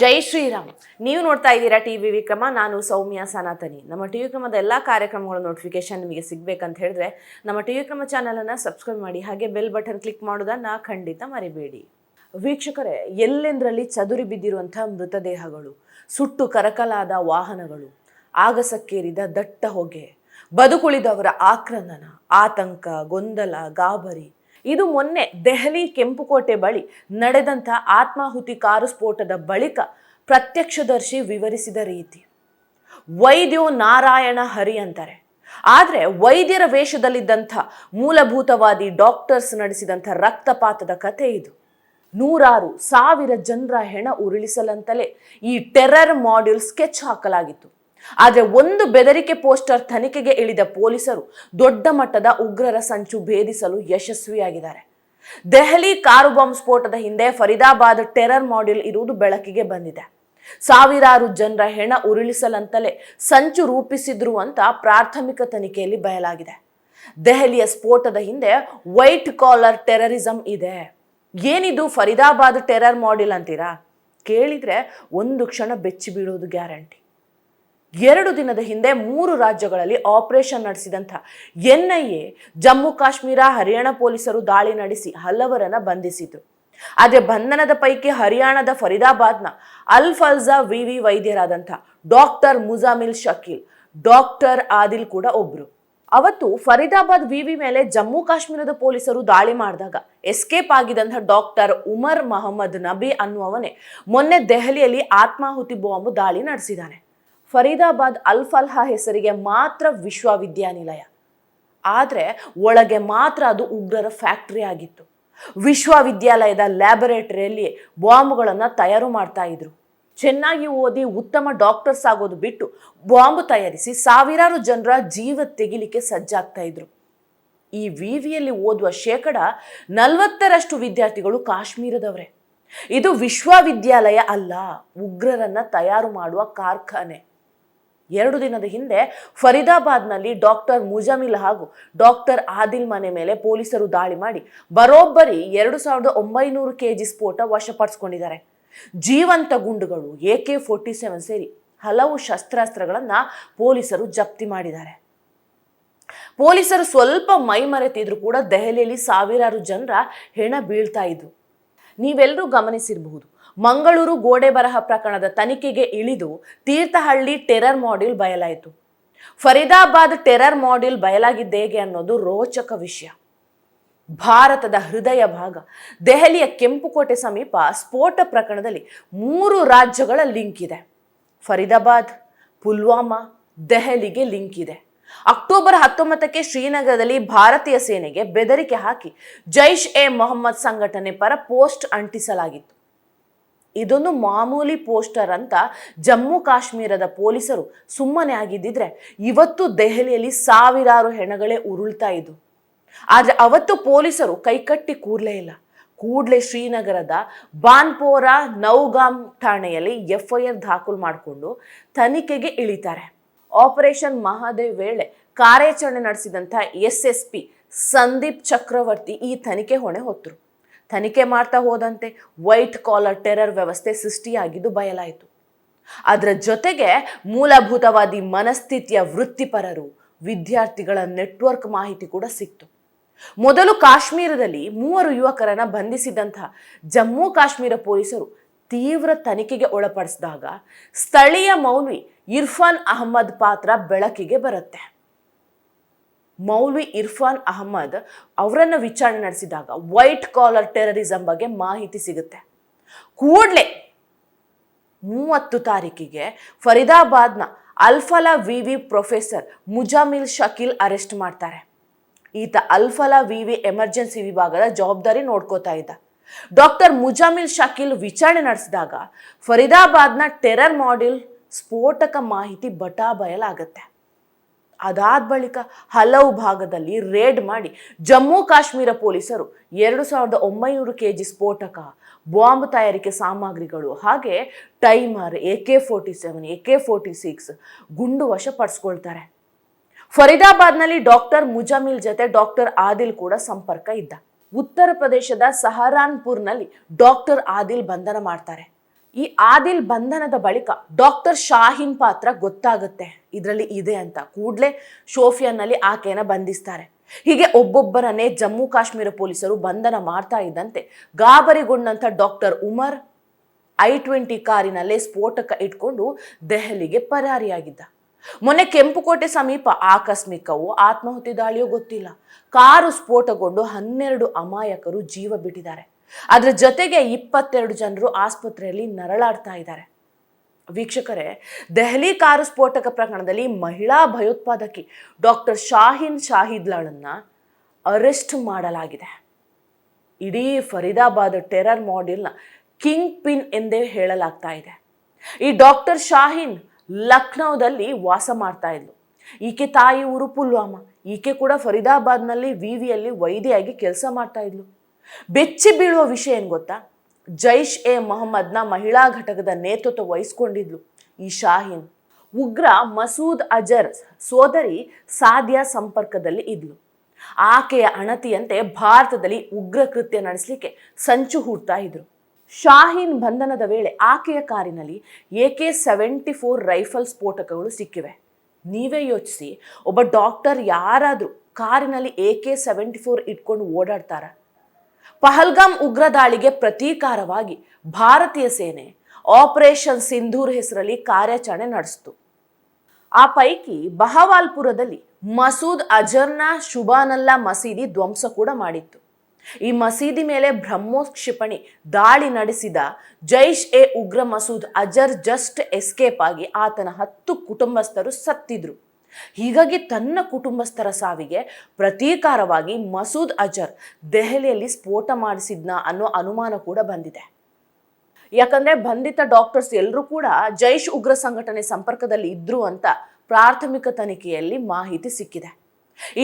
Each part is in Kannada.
ಜೈ ಶ್ರೀರಾಮ್. ನೀವು ನೋಡ್ತಾ ಇದ್ದೀರಾ ಟಿವಿ ವಿಕ್ರಮ. ನಾನು ಸೌಮ್ಯ ಸನಾತನಿ. ನಮ್ಮ ಟಿವಿ ವಿಕ್ರಮದ ಎಲ್ಲ ಕಾರ್ಯಕ್ರಮಗಳ ನೋಟಿಫಿಕೇಶನ್ ನಿಮಗೆ ಸಿಗಬೇಕಂತ ಹೇಳಿದ್ರೆ ನಮ್ಮ ಟಿವಿ ವಿಕ್ರಮ ಚಾನಲನ್ನು ಸಬ್ಸ್ಕ್ರೈಬ್ ಮಾಡಿ, ಹಾಗೆ ಬೆಲ್ ಬಟನ್ ಕ್ಲಿಕ್ ಮಾಡೋದನ್ನು ಖಂಡಿತ ಮರಿಬೇಡಿ. ವೀಕ್ಷಕರೇ, ಎಲ್ಲೆಂದರಲ್ಲಿ ಚದುರಿ ಬಿದ್ದಿರುವಂತಹ ಮೃತದೇಹಗಳು, ಸುಟ್ಟು ಕರಕಲಾದ ವಾಹನಗಳು, ಆಗಸಕ್ಕೇರಿದ ದಟ್ಟ ಹೊಗೆ, ಬದುಕುಳಿದವರ ಆಕ್ರಂದನ, ಆತಂಕ, ಗೊಂದಲ, ಗಾಬರಿ. ಇದು ಮೊನ್ನೆ ದೆಹಲಿ ಕೆಂಪುಕೋಟೆ ಬಳಿ ನಡೆದಂಥ ಆತ್ಮಾಹುತಿ ಕಾರು ಸ್ಫೋಟದ ಬಳಿಕ ಪ್ರತ್ಯಕ್ಷದರ್ಶಿ ವಿವರಿಸಿದ ರೀತಿ. ವೈದ್ಯೋ ನಾರಾಯಣ ಹರಿ ಅಂತಾರೆ. ಆದರೆ ವೈದ್ಯರ ವೇಷದಲ್ಲಿದ್ದಂಥ ಮೂಲಭೂತವಾದಿ ಡಾಕ್ಟರ್ಸ್ ನಡೆಸಿದಂಥ ರಕ್ತಪಾತದ ಕಥೆ ಇದು. ನೂರಾರು ಸಾವಿರ ಜನರ ಹೆಣ ಉರುಳಿಸಲಂತಲೇ ಈ ಟೆರರ್ ಮಾಡ್ಯೂಲ್ ಸ್ಕೆಚ್ ಹಾಕಲಾಗಿತ್ತು. ಆದರೆ ಒಂದು ಬೆದರಿಕೆ ಪೋಸ್ಟರ್ ತನಿಖೆಗೆ ಇಳಿದ ಪೊಲೀಸರು ದೊಡ್ಡ ಮಟ್ಟದ ಉಗ್ರರ ಸಂಚು ಭೇದಿಸಲು ಯಶಸ್ವಿಯಾಗಿದ್ದಾರೆ. ದೆಹಲಿ ಕಾರು ಬಾಂಬ್ ಸ್ಫೋಟದ ಹಿಂದೆ ಫರೀದಾಬಾದ್ ಟೆರರ್ ಮಾಡ್ಯೂಲ್ ಇರುವುದು ಬೆಳಕಿಗೆ ಬಂದಿದೆ. ಸಾವಿರಾರು ಜನರ ಹೆಣ ಉರುಳಿಸಲಂತಲೇ ಸಂಚು ರೂಪಿಸಿದ್ರು ಅಂತ ಪ್ರಾಥಮಿಕ ತನಿಖೆಯಲ್ಲಿ ಬಯಲಾಗಿದೆ. ದೆಹಲಿಯ ಸ್ಫೋಟದ ಹಿಂದೆ ವೈಟ್ ಕಾಲರ್ ಟೆರರಿಸಂ ಇದೆ. ಏನಿದು ಫರೀದಾಬಾದ್ ಟೆರರ್ ಮಾಡ್ಯೂಲ್ ಅಂತೀರಾ? ಕೇಳಿದ್ರೆ ಒಂದು ಕ್ಷಣ ಬೆಚ್ಚಿ ಬೀಳೋದು ಗ್ಯಾರಂಟಿ. 2 ದಿನದ ಹಿಂದೆ 3 ರಾಜ್ಯಗಳಲ್ಲಿ ಆಪರೇಷನ್ ನಡೆಸಿದಂಥ NIA, ಜಮ್ಮು ಕಾಶ್ಮೀರ, ಹರಿಯಾಣ ಪೊಲೀಸರು ದಾಳಿ ನಡೆಸಿ ಹಲವರನ್ನ ಬಂಧಿಸಿತು. ಆದರೆ ಬಂಧನದ ಪೈಕಿ ಹರಿಯಾಣದ ಫರೀದಾಬಾದ್ನ ಅಲ್-ಫಲ್ಜಾ ವಿವಿ ವೈದ್ಯರಾದಂಥ ಡಾಕ್ಟರ್ ಮುಜಾಮಿಲ್ ಶಕೀಲ್, ಡಾಕ್ಟರ್ ಆದಿಲ್ ಕೂಡ ಒಬ್ರು. ಅವತ್ತು ಫರೀದಾಬಾದ್ ವಿವಿ ಮೇಲೆ ಜಮ್ಮು ಕಾಶ್ಮೀರದ ಪೊಲೀಸರು ದಾಳಿ ಮಾಡಿದಾಗ ಎಸ್ಕೇಪ್ ಆಗಿದಂಥ ಡಾಕ್ಟರ್ ಉಮರ್ ಮೊಹಮ್ಮದ್ ನಬಿ ಅನ್ನುವವನೇ ಮೊನ್ನೆ ದೆಹಲಿಯಲ್ಲಿ ಆತ್ಮಾಹುತಿ ಬಾಂಬ್ ದಾಳಿ ನಡೆಸಿದ್ದಾನೆ. ಫರೀದಾಬಾದ್ ಅಲ್-ಫಲ್ಹಾ ಹೆಸರಿಗೆ ಮಾತ್ರ ವಿಶ್ವವಿದ್ಯಾನಿಲಯ, ಆದರೆ ಒಳಗೆ ಮಾತ್ರ ಅದು ಉಗ್ರರ ಫ್ಯಾಕ್ಟರಿ ಆಗಿತ್ತು. ವಿಶ್ವವಿದ್ಯಾಲಯದ ಲ್ಯಾಬೊರೇಟರಿಯಲ್ಲಿ ಬಾಂಬ್ಗಳನ್ನು ತಯಾರು ಮಾಡ್ತಾ ಇದ್ರು. ಚೆನ್ನಾಗಿ ಓದಿ ಉತ್ತಮ ಡಾಕ್ಟರ್ಸ್ ಆಗೋದು ಬಿಟ್ಟು ಬಾಂಬ್ ತಯಾರಿಸಿ ಸಾವಿರಾರು ಜನರ ಜೀವ ತೆಗಿಲಿಕ್ಕೆ ಸಜ್ಜಾಗ್ತಾ ಇದ್ರು. ಈ ವಿವಿಯಲ್ಲಿ ಓದುವ 40% ವಿದ್ಯಾರ್ಥಿಗಳು ಕಾಶ್ಮೀರದವರೇ. ಇದು ವಿಶ್ವವಿದ್ಯಾಲಯ ಅಲ್ಲ, ಉಗ್ರರನ್ನ ತಯಾರು ಮಾಡುವ ಕಾರ್ಖಾನೆ. 2 ದಿನದ ಹಿಂದೆ ಫರೀದಾಬಾದ್ನಲ್ಲಿ ಡಾಕ್ಟರ್ ಮುಜಾಮಿಲ್ ಹಾಗೂ ಡಾಕ್ಟರ್ ಆದಿಲ್ ಮನೆ ಮೇಲೆ ಪೊಲೀಸರು ದಾಳಿ ಮಾಡಿ ಬರೋಬ್ಬರಿ 2900 kg ಸ್ಫೋಟ ವಶಪಡಿಸಿಕೊಂಡಿದ್ದಾರೆ. ಜೀವಂತ ಗುಂಡುಗಳು, AK-47 ಸೇರಿ ಹಲವು ಶಸ್ತ್ರಾಸ್ತ್ರಗಳನ್ನ ಪೊಲೀಸರು ಜಪ್ತಿ ಮಾಡಿದ್ದಾರೆ. ಪೊಲೀಸರು ಸ್ವಲ್ಪ ಮೈ ಮರೆತಿದ್ರು ಕೂಡ ದೆಹಲಿಯಲ್ಲಿ ಸಾವಿರಾರು ಜನರ ಹೆಣ ಬೀಳ್ತಾ ಇದ್ರು. ನೀವೆಲ್ಲರೂ ಗಮನಿಸಿರಬಹುದು, ಮಂಗಳೂರು ಗೋಡೆ ಬರಹ ಪ್ರಕರಣದ ತನಿಖೆಗೆ ಇಳಿದು ತೀರ್ಥಹಳ್ಳಿ ಟೆರರ್ ಮಾಡ್ಯೂಲ್ ಬಯಲಾಯಿತು. ಫರೀದಾಬಾದ್ ಟೆರರ್ ಮಾಡ್ಯೂಲ್ ಬಯಲಾಗಿದ್ದ ಹೇಗೆ ಅನ್ನೋದು ರೋಚಕ ವಿಷಯ. ಭಾರತದ ಹೃದಯ ಭಾಗ ದೆಹಲಿಯ ಕೆಂಪುಕೋಟೆ ಸಮೀಪ ಸ್ಫೋಟ ಪ್ರಕರಣದಲ್ಲಿ 3 ರಾಜ್ಯಗಳ ಲಿಂಕ್ ಇದೆ. ಫರೀದಾಬಾದ್, ಪುಲ್ವಾಮಾ, ದೆಹಲಿಗೆ ಲಿಂಕ್ ಇದೆ. ಅಕ್ಟೋಬರ್ 19ಕ್ಕೆ ಶ್ರೀನಗರದಲ್ಲಿ ಭಾರತೀಯ ಸೇನೆಗೆ ಬೆದರಿಕೆ ಹಾಕಿ ಜೈಷ್ ಎ ಮೊಹಮ್ಮದ್ ಸಂಘಟನೆ ಪರ ಪೋಸ್ಟ್ ಅಂಟಿಸಲಾಗಿತ್ತು. ಇದೊಂದು ಮಾಮೂಲಿ ಪೋಸ್ಟರ್ ಅಂತ ಜಮ್ಮು ಕಾಶ್ಮೀರದ ಪೊಲೀಸರು ಸುಮ್ಮನೆ ಆಗಿದ್ದಿದ್ರೆ ಇವತ್ತು ದೆಹಲಿಯಲ್ಲಿ ಸಾವಿರಾರು ಹೆಣಗಳೇ ಉರುಳ್ತಾ ಇದ್ವು. ಆದರೆ ಅವತ್ತು ಪೊಲೀಸರು ಕೈಕಟ್ಟಿ ಕೂರ್ಲೇ ಇಲ್ಲ. ಕೂಡಲೇ ಶ್ರೀನಗರದ ಬಾನ್ಪೋರಾ ನೌಗಾಮ್ ಠಾಣೆಯಲ್ಲಿ FIR ದಾಖಲು ಮಾಡಿಕೊಂಡು ತನಿಖೆಗೆ ಇಳಿತಾರೆ. ಆಪರೇಷನ್ ಮಹಾದೇವ್ ವೇಳೆ ಕಾರ್ಯಾಚರಣೆ ನಡೆಸಿದಂಥ SSP ಸಂದೀಪ್ ಚಕ್ರವರ್ತಿ ಈ ತನಿಖೆ ಹೊಣೆ ಹೊತ್ತರು. ತನಿಖೆ ಮಾಡ್ತಾ ಹೋದಂತೆ ವೈಟ್ ಕಾಲರ್ ಟೆರರ್ ವ್ಯವಸ್ಥೆ ಸೃಷ್ಟಿಯಾಗಿದ್ದು ಬಯಲಾಯಿತು. ಅದರ ಜೊತೆಗೆ ಮೂಲಭೂತವಾದಿ ಮನಸ್ಥಿತಿಯ ವೃತ್ತಿಪರರು, ವಿದ್ಯಾರ್ಥಿಗಳ ನೆಟ್ವರ್ಕ್ ಮಾಹಿತಿ ಕೂಡ ಸಿಕ್ತು. ಮೊದಲು ಕಾಶ್ಮೀರದಲ್ಲಿ 3 ಯುವಕರನ್ನ ಬಂಧಿಸಿದಂತಹ ಜಮ್ಮು ಕಾಶ್ಮೀರ ಪೊಲೀಸರು ತೀವ್ರ ತನಿಖೆಗೆ ಒಳಪಡಿಸಿದಾಗ ಸ್ಥಳೀಯ ಮೌಲ್ವಿ ಇರ್ಫಾನ್ ಅಹಮದ್ ಪಾತ್ರ ಬೆಳಕಿಗೆ ಬರುತ್ತೆ. ಮೌಲ್ವಿ ಇರ್ಫಾನ್ ಅಹಮದ್ ಅವರನ್ನ ವಿಚಾರಣೆ ನಡೆಸಿದಾಗ ವೈಟ್ ಕಾಲರ್ ಟೆರರಿಸಂ ಬಗ್ಗೆ ಮಾಹಿತಿ ಸಿಗುತ್ತೆ. ಕೂಡಲೇ 30 ತಾರೀಕಿಗೆ ಫರೀದಾಬಾದ್ನ ಅಲ್-ಫಲಾ ವಿವಿ ಪ್ರೊಫೆಸರ್ ಮುಜಾಮಿಲ್ ಶಕೀಲ್ ಅರೆಸ್ಟ್ ಮಾಡ್ತಾರೆ. ಈತ ಅಲ್-ಫಲಾ ವಿವಿ ಎಮರ್ಜೆನ್ಸಿ ವಿಭಾಗದ ಜವಾಬ್ದಾರಿ ನೋಡ್ಕೋತಾ ಇದ್ದ. ಡಾಕ್ಟರ್ ಮುಜಾಮಿಲ್ ಶಕೀಲ್ ವಿಚಾರಣೆ ನಡೆಸಿದಾಗ ಫರೀದಾಬಾದ್ನ ಟೆರರ್ ಮಾಡ್ಯೂಲ್ ಸ್ಫೋಟಕ ಮಾಹಿತಿ ಬಟಾಬಯಲಾಗತ್ತೆ. ಅದಾದ ಬಳಿಕ ಹಲವು ಭಾಗದಲ್ಲಿ ರೇಡ್ ಮಾಡಿ ಜಮ್ಮು ಕಾಶ್ಮೀರ ಪೊಲೀಸರು 2900 kg ಸ್ಫೋಟಕ, ಬಾಂಬ್ ತಯಾರಿಕೆ ಸಾಮಗ್ರಿಗಳು, ಹಾಗೆ ಟೈಮರ್, AK-47, AK-46 ಗುಂಡು ವಶಪಡಿಸ್ಕೊಳ್ತಾರೆ. ಫರೀದಾಬಾದ್ನಲ್ಲಿ ಡಾಕ್ಟರ್ ಮುಜಾಮಿಲ್ ಜೊತೆ ಡಾಕ್ಟರ್ ಆದಿಲ್ ಕೂಡ ಸಂಪರ್ಕ ಇದ್ದ. ಉತ್ತರ ಪ್ರದೇಶದ ಸಹರಾನ್ಪುರ್ನಲ್ಲಿ ಡಾಕ್ಟರ್ ಆದಿಲ್ ಬಂಧನ ಮಾಡ್ತಾರೆ. ಈ ಆದಿಲ್ ಬಂಧನದ ಬಳಿಕ ಡಾಕ್ಟರ್ ಶಾಹೀನ್ ಪಾತ್ರ ಗೊತ್ತಾಗುತ್ತೆ ಇದರಲ್ಲಿ ಇದೆ ಅಂತ. ಕೂಡಲೇ ಶೋಪಿಯಾನ್ನಲ್ಲಿ ಆಕೆಯನ್ನ ಬಂಧಿಸ್ತಾರೆ. ಹೀಗೆ ಒಬ್ಬೊಬ್ಬರನ್ನೇ ಜಮ್ಮು ಕಾಶ್ಮೀರ ಪೊಲೀಸರು ಬಂಧನ ಮಾಡ್ತಾ ಇದ್ದಂತೆ ಗಾಬರಿಗೊಂಡಂತ ಡಾಕ್ಟರ್ ಉಮರ್ I-20 ಕಾರಿನಲ್ಲೇ ಸ್ಫೋಟಕ ಇಟ್ಕೊಂಡು ದೆಹಲಿಗೆ ಪರಾರಿಯಾಗಿದ್ದ. ಮೊನ್ನೆ ಕೆಂಪುಕೋಟೆ ಸಮೀಪ ಆಕಸ್ಮಿಕವೋ ಆತ್ಮಾಹುತಿ ದಾಳಿಯೋ ಗೊತ್ತಿಲ್ಲ, ಕಾರು ಸ್ಫೋಟಗೊಂಡು 12 ಅಮಾಯಕರು ಜೀವ ಬಿಟ್ಟಿದ್ದಾರೆ. ಅದರ ಜೊತೆಗೆ 22 ಜನರು ಆಸ್ಪತ್ರೆಯಲ್ಲಿ ನರಳಾಡ್ತಾ ಇದ್ದಾರೆ. ವೀಕ್ಷಕರೇ, ದೆಹಲಿ ಕಾರು ಸ್ಫೋಟಕ ಪ್ರಕರಣದಲ್ಲಿ ಮಹಿಳಾ ಭಯೋತ್ಪಾದಕಿ ಡಾಕ್ಟರ್ ಶಾಹೀನ್ ಶಾಹಿದ್ಲಾಳನ್ನ ಅರೆಸ್ಟ್ ಮಾಡಲಾಗಿದೆ. ಇಡೀ ಫರೀದಾಬಾದ್ ಟೆರರ್ ಮಾಡ್ಯೂಲ್ನ ಕಿಂಗ್ ಪಿನ್ ಎಂದೇ ಹೇಳಲಾಗ್ತಾ ಇದೆ. ಈ ಡಾಕ್ಟರ್ ಶಾಹೀನ್ ಲಕ್ನೋದಲ್ಲಿ ವಾಸ ಮಾಡ್ತಾ ಇದ್ಲು. ಈಕೆ ತಾಯಿ ಊರು ಪುಲ್ವಾಮಾ. ಈಕೆ ಕೂಡ ಫರೀದಾಬಾದ್ನಲ್ಲಿ ವಿವಿಯಲ್ಲಿ ವೈದ್ಯೆಯಾಗಿ ಕೆಲಸ ಮಾಡ್ತಾ ಇದ್ಲು. ಬೆಚ್ಚಿ ಬೀಳುವ ವಿಷಯ ಏನ್ ಗೊತ್ತಾ? ಜೈಷ್ ಎ ಮೊಹಮ್ಮದ್ನ ಮಹಿಳಾ ಘಟಕದ ನೇತೃತ್ವ ವಹಿಸಿಕೊಂಡಿದ್ಲು ಈ ಶಾಹೀನ್. ಉಗ್ರ ಮಸೂದ್ ಅಜರ್ ಸೋದರಿ ಸಾದಿಯಾ ಸಂಪರ್ಕದಲ್ಲಿ ಇದ್ಲು. ಆಕೆಯ ಅಣತಿಯಂತೆ ಭಾರತದಲ್ಲಿ ಉಗ್ರ ಕೃತ್ಯ ನಡೆಸಲಿಕ್ಕೆ ಸಂಚು ಹೂಡ್ತಾ ಇದ್ರು. ಶಾಹೀನ್ ಬಂಧನದ ವೇಳೆ ಆಕೆಯ ಕಾರಿನಲ್ಲಿ AK-74 ರೈಫಲ್ ಸ್ಫೋಟಕಗಳು ಸಿಕ್ಕಿವೆ. ನೀವೇ ಯೋಚಿಸಿ, ಒಬ್ಬ ಡಾಕ್ಟರ್ ಯಾರಾದರೂ ಕಾರಿನಲ್ಲಿ AK-74 ಇಟ್ಕೊಂಡು ಓಡಾಡ್ತಾರ? ಪಹಲ್ಗಾಮ್ ಉಗ್ರ ದಾಳಿಗೆ ಪ್ರತೀಕಾರವಾಗಿ ಭಾರತೀಯ ಸೇನೆ ಆಪರೇಷನ್ ಸಿಂಧೂರ್ ಹೆಸರಲ್ಲಿ ಕಾರ್ಯಾಚರಣೆ ನಡೆಸಿತು. ಆ ಪೈಕಿ ಬಹವಾಲ್ಪುರದಲ್ಲಿ ಮಸೂದ್ ಅಜರ್ನ ಶುಭಾನಲ್ಲಾ ಮಸೀದಿ ಧ್ವಂಸ ಕೂಡ ಮಾಡಿತ್ತು. ಈ ಮಸೀದಿ ಮೇಲೆ ಬ್ರಹ್ಮೋಸ್ ಕ್ಷಿಪಣಿ ದಾಳಿ ನಡೆಸಿದ ಜೈಷ್ ಎ ಉಗ್ರ ಮಸೂದ್ ಅಜರ್ ಜಸ್ಟ್ ಎಸ್ಕೇಪ್ ಆಗಿ ಆತನ 10 ಕುಟುಂಬಸ್ಥರು ಸತ್ತಿದ್ರು. ಹೀಗಾಗಿ ತನ್ನ ಕುಟುಂಬಸ್ಥರ ಸಾವಿಗೆ ಪ್ರತೀಕಾರವಾಗಿ ಮಸೂದ್ ಅಜರ್ ದೆಹಲಿಯಲ್ಲಿ ಸ್ಫೋಟ ಮಾಡಿಸಿದ್ನ ಅನ್ನೋ ಅನುಮಾನ ಕೂಡ ಬಂದಿದೆ. ಯಾಕಂದ್ರೆ ಬಂಧಿತ ಡಾಕ್ಟರ್ಸ್ ಎಲ್ಲರೂ ಕೂಡ ಜೈಷ್ ಉಗ್ರ ಸಂಘಟನೆ ಸಂಪರ್ಕದಲ್ಲಿ ಇದ್ರು ಅಂತ ಪ್ರಾಥಮಿಕ ತನಿಖೆಯಲ್ಲಿ ಮಾಹಿತಿ ಸಿಕ್ಕಿದೆ.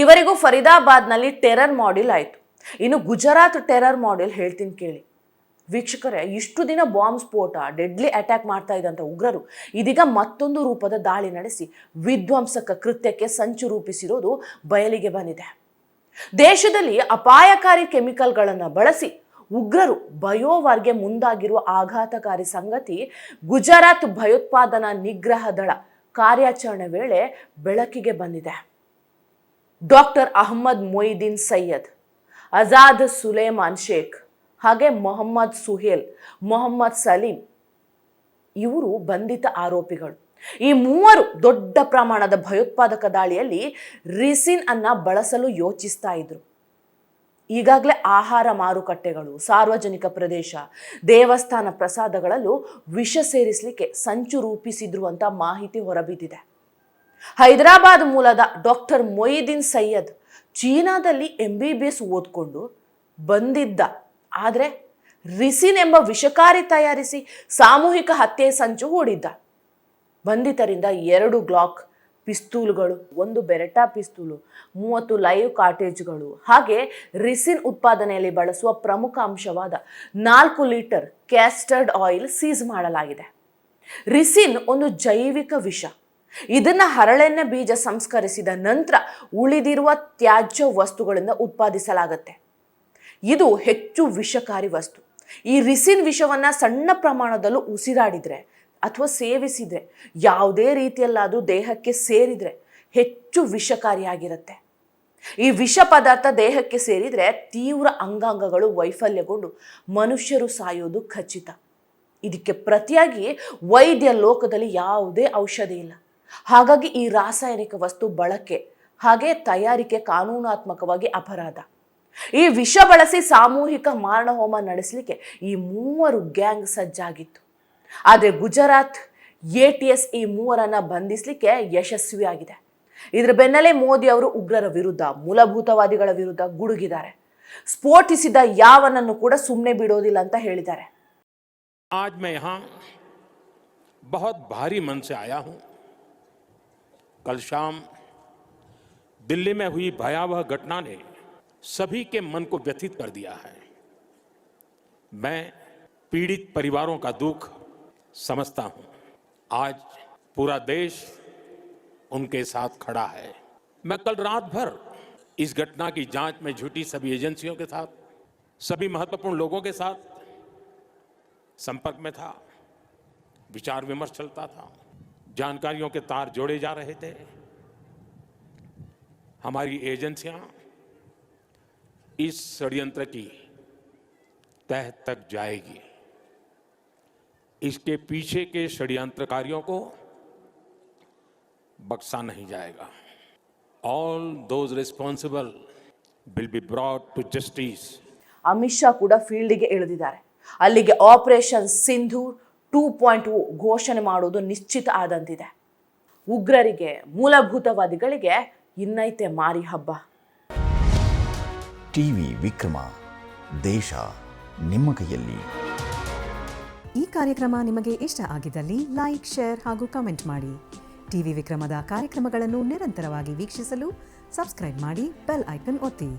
ಈವರೆಗೂ ಫರೀದಾಬಾದ್ನಲ್ಲಿ ಟೆರರ್ ಮಾಡ್ಯೂಲ್ ಆಯಿತು. ಇನ್ನು ಗುಜರಾತ್ ಟೆರರ್ ಮಾಡ್ಯೂಲ್ ಹೇಳ್ತೀನಿ ಕೇಳಿ. ವೀಕ್ಷಕರೇ, ಇಷ್ಟು ದಿನ ಬಾಂಬ್ ಸ್ಫೋಟ, ಡೆಡ್ಲಿ ಅಟ್ಯಾಕ್ ಮಾಡ್ತಾ ಇದ್ದಂಥ ಉಗ್ರರು ಇದೀಗ ಮತ್ತೊಂದು ರೂಪದ ದಾಳಿ ನಡೆಸಿ ವಿಧ್ವಂಸಕ ಕೃತ್ಯಕ್ಕೆ ಸಂಚು ರೂಪಿಸಿರೋದು ಬಯಲಿಗೆ ಬಂದಿದೆ. ದೇಶದಲ್ಲಿ ಅಪಾಯಕಾರಿ ಕೆಮಿಕಲ್ಗಳನ್ನು ಬಳಸಿ ಉಗ್ರರು ಬಯೋವಾರ್ಗೆ ಮುಂದಾಗಿರುವ ಆಘಾತಕಾರಿ ಸಂಗತಿ ಗುಜರಾತ್ ಭಯೋತ್ಪಾದನಾ ನಿಗ್ರಹ ದಳ ಕಾರ್ಯಾಚರಣೆ ವೇಳೆ ಬೆಳಕಿಗೆ ಬಂದಿದೆ. ಡಾಕ್ಟರ್ ಅಹ್ಮದ್ ಮೊಯ್ದೀನ್ ಸೈಯದ್, ಆಜಾದ್ ಸುಲೇಮಾನ್ ಶೇಖ್ ಹಾಗೆ ಮೊಹಮ್ಮದ್ ಸುಹೇಲ್, ಮೊಹಮ್ಮದ್ ಸಲೀಂ ಇವರು ಬಂಧಿತ ಆರೋಪಿಗಳು. ಈ ಮೂವರು ದೊಡ್ಡ ಪ್ರಮಾಣದ ಭಯೋತ್ಪಾದಕ ದಾಳಿಯಲ್ಲಿ ರಿಸಿನ್ ಅನ್ನ ಬಳಸಲು ಯೋಚಿಸ್ತಾ ಇದ್ರು. ಈಗಾಗಲೇ ಆಹಾರ ಮಾರುಕಟ್ಟೆಗಳು, ಸಾರ್ವಜನಿಕ ಪ್ರದೇಶ, ದೇವಸ್ಥಾನ ಪ್ರಸಾದಗಳಲ್ಲೂ ವಿಷ ಸೇರಿಸಲಿಕ್ಕೆ ಸಂಚು ರೂಪಿಸಿದ್ರು ಅಂತ ಮಾಹಿತಿ ಹೊರಬಿದ್ದಿದೆ. ಹೈದರಾಬಾದ್ ಮೂಲದ ಡಾಕ್ಟರ್ ಮೊಯ್ದೀನ್ ಸೈಯದ್ ಚೀನಾದಲ್ಲಿ MBBS ಓದ್ಕೊಂಡು ಬಂದಿದ್ದ. ಆದರೆ ರಿಸಿನ್ ಎಂಬ ವಿಷಕಾರಿ ತಯಾರಿಸಿ ಸಾಮೂಹಿಕ ಹತ್ಯೆ ಸಂಚು ಹೂಡಿದ್ದ. ಬಂಧಿತರಿಂದ 2 ಗ್ಲಾಕ್ ಪಿಸ್ತೂಲ್ಗಳು, 1 ಬೆರೆಟಾ ಪಿಸ್ತೂಲು, 30 ಲೈವ್ ಕಾರ್ಟೇಜ್ಗಳು ಹಾಗೆ ರಿಸಿನ್ ಉತ್ಪಾದನೆಯಲ್ಲಿ ಬಳಸುವ ಪ್ರಮುಖ ಅಂಶವಾದ 4 ಲೀಟರ್ ಕ್ಯಾಸ್ಟರ್ಡ್ ಆಯಿಲ್ ಸೀಸ್ ಮಾಡಲಾಗಿದೆ. ರಿಸಿನ್ ಒಂದು ಜೈವಿಕ ವಿಷ. ಇದನ್ನ ಹರಳೆಣ್ಣೆ ಬೀಜ ಸಂಸ್ಕರಿಸಿದ ನಂತರ ಉಳಿದಿರುವ ತ್ಯಾಜ್ಯ ವಸ್ತುಗಳಿಂದ ಉತ್ಪಾದಿಸಲಾಗುತ್ತೆ. ಇದು ಹೆಚ್ಚು ವಿಷಕಾರಿ ವಸ್ತು. ಈ ರಿಸಿನ್ ವಿಷವನ್ನ ಸಣ್ಣ ಪ್ರಮಾಣದಲ್ಲೂ ಉಸಿರಾಡಿದ್ರೆ ಅಥವಾ ಸೇವಿಸಿದ್ರೆ, ಯಾವುದೇ ರೀತಿಯಲ್ಲಾದರೂ ದೇಹಕ್ಕೆ ಸೇರಿದ್ರೆ ಹೆಚ್ಚು ವಿಷಕಾರಿಯಾಗಿರುತ್ತೆ. ಈ ವಿಷ ಪದಾರ್ಥ ದೇಹಕ್ಕೆ ಸೇರಿದ್ರೆ ತೀವ್ರ ಅಂಗಾಂಗಗಳು ವೈಫಲ್ಯಗೊಂಡು ಮನುಷ್ಯರು ಸಾಯೋದು ಖಚಿತ. ಇದಕ್ಕೆ ಪ್ರತಿಯಾಗಿ ವೈದ್ಯ ಲೋಕದಲ್ಲಿ ಯಾವುದೇ ಔಷಧಿ ಇಲ್ಲ. ಹಾಗಾಗಿ ಈ ರಾಸಾಯನಿಕ ವಸ್ತು ಬಳಕೆ ಹಾಗೆ ತಯಾರಿಕೆ ಕಾನೂನಾತ್ಮಕವಾಗಿ ಅಪರಾಧ. ಈ ವಿಷ ಬಳಸಿ ಸಾಮೂಹಿಕ ಮಾರಣಹೋಮ ನಡೆಸಲಿಕ್ಕೆ ಈ 3 ಗ್ಯಾಂಗ್ ಸಜ್ಜಾಗಿತ್ತು. ಆದರೆ ಗುಜರಾತ್ ATS ಈ 3ರನ್ನ ಬಂಧಿಸಲಿಕ್ಕೆ ಯಶಸ್ವಿಯಾಗಿದೆ. ಇದರ ಬೆನ್ನಲ್ಲೇ ಮೋದಿ ಅವರು ಉಗ್ರರ ವಿರುದ್ಧ, ಮೂಲಭೂತವಾದಿಗಳ ವಿರುದ್ಧ ಗುಡುಗಿದ್ದಾರೆ. ಸ್ಫೋಟಿಸಿದ ಯಾವನನ್ನು ಕೂಡ ಸುಮ್ಮನೆ ಬಿಡೋದಿಲ್ಲ ಅಂತ ಹೇಳಿದ್ದಾರೆ. आज मैं यहाँ बहुत भारी मन से आया हूँ। कल शाम दिल्ली में हुई भयावह घटना ने सभी के मन को व्यथित कर दिया है। मैं पीड़ित परिवारों का दुख समझता हूँ। आज पूरा देश उनके साथ खड़ा है। मैं कल रात भर इस घटना की जांच में जुटी सभी एजेंसियों के साथ, सभी महत्वपूर्ण लोगों के साथ संपर्क में था। विचार विमर्श चलता था, जानकारियों के तार जोड़े जा रहे थे। हमारी एजेंसियां इस षड्यंत्र की तह तक जाएगी। इसके पीछे के षड्यंत्रकारियों को बख्शा नहीं जाएगा। All those responsible will be brought to justice. Amit Shah ಕೂಡ ಫೀಲ್ಡಿಗೆ ಇಳಿದಿದ್ದಾರೆ. ಅಲ್ಲಿಗೆ ಆಪರೇಷನ್ ಸಿಂಧು 2.0 ಘೋಷಣೆ ಮಾಡುವುದು ನಿಶ್ಚಿತ ಆದಂತಿದೆ. ಉಗ್ರರಿಗೆ, ಮೂಲಭೂತವಾದಿಗಳಿಗೆ ಇನ್ನೈತೆ ಮಾರಿ ಹಬ್ಬ. ಟಿವಿ ವಿಕ್ರಮ, ದೇಶ ನಿಮ್ಮ ಕೈಯಲ್ಲಿ. ಈ ಕಾರ್ಯಕ್ರಮ ನಿಮಗೆ ಇಷ್ಟ ಆಗಿದ್ದಲ್ಲಿ ಲೈಕ್, ಶೇರ್ ಹಾಗೂ ಕಮೆಂಟ್ ಮಾಡಿ. ಟಿವಿ ವಿಕ್ರಮದ ಕಾರ್ಯಕ್ರಮಗಳನ್ನು ನಿರಂತರವಾಗಿ ವೀಕ್ಷಿಸಲು ಸಬ್ಸ್ಕ್ರೈಬ್ ಮಾಡಿ, ಬೆಲ್ ಐಕನ್ ಒತ್ತಿ.